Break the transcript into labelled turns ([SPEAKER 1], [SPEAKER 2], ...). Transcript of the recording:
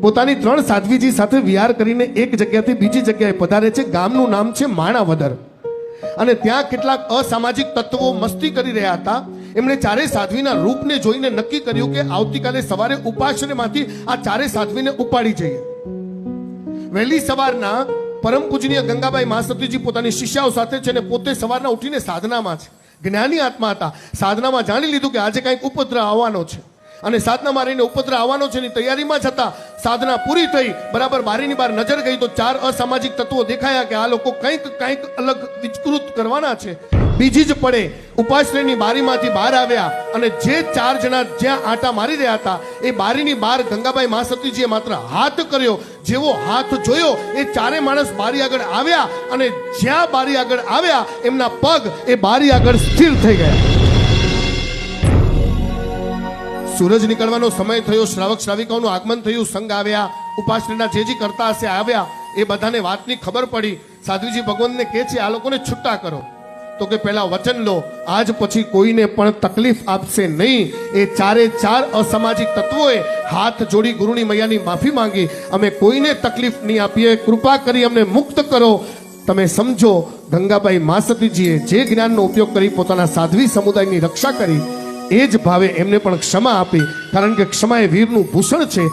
[SPEAKER 1] પોતાની 3 સાધ્વીજી સાથે વિહાર કરીને એક જગ્યાથી બીજી જગ્યાએ પધારે છે. ગામનું નામ છે માણાવદર. અને ત્યાં કેટલાક અસામાજિક તત્વો મસ્તી કરી રહ્યા હતા. એમણે ચારેય સાધ્વીના રૂપને જોઈને નક્કી કર્યું કે આવતીકાલે સવારે ઉપાશ્રયમાંથી આ ચારેય સાધ્વીને ઉપાડી જઈએ. વહેલી સવારના પરમ પૂજનીય ગંગાબાઈ મહાસતીજી પોતાની શિષ્યાઓ સાથે છે ને પોતે સવારના ઉઠીને સાધનામાં છે. જ્ઞાની આત્મા હતા. સાધનામાં જાણી લીધું કે આજે કંઈક ઉપદ્રવ આવવાનો છે અને સાધનામાં રહીને ઉપદ્રવ આવવાનો છે ની તૈયારીમાં જ હતા. સાધના પૂરી થઈ, બરાબર બારીની બહાર નજર ગઈ તો 4 અસામાજિક તત્વો દેખાયા કે આ લોકો કંઈક અલગ વિકૃત કરવાના છે. બીજી જ પડે ઉપાશ્રયની બારીમાંથી બહાર આવ્યા અને જે 4 જણા જ્યાં આંટા મારી રહ્યા હતા એ બારીની બહાર ગંગાબાઈ મહાસતીજીએ માત્ર હાથ કર્યો. જેવો હાથ જોયો એ ચારે માણસ બારી આગળ આવ્યા અને જ્યાં બારી આગળ આવ્યા એમના પગ એ બારી આગળ સ્થિર થઈ ગયા. સૂરજ નીકળવાનો સમય થયો, શ્રાવક શ્રાવિકાઓનું આગમન થયું, સંઘ આવ્યા, ઉપાશ્રયના જે કરતા હશે આવ્યા. એ બધાને વાતની ખબર પડી. સાધ્વીજી ભગવાનને કહે છે આ લોકોને છૂટા કરો. તો કે પહેલા વચન લો, આજ પછી કોઈને પણ તકલીફ આપશે નહીં. એ 4 અસામાજિક તત્વોએ હાથ જોડી ગુરુની મૈયાની માફી માંગી. અમે કોઈને તકલીફ નહીં આપીએ, કૃપા કરી અમને મુક્ત કરો. તમે સમજો, ગંગાબાઈ મહાસતીજીએ જે જ્ઞાનનો ઉપયોગ કરી પોતાના સાધ્વી સમુદાયની રક્ષા કરી, એ જ ભાવે એમને પણ ક્ષમા આપી. કારણ કે ક્ષમા એ વીરનું ભૂષણ છે.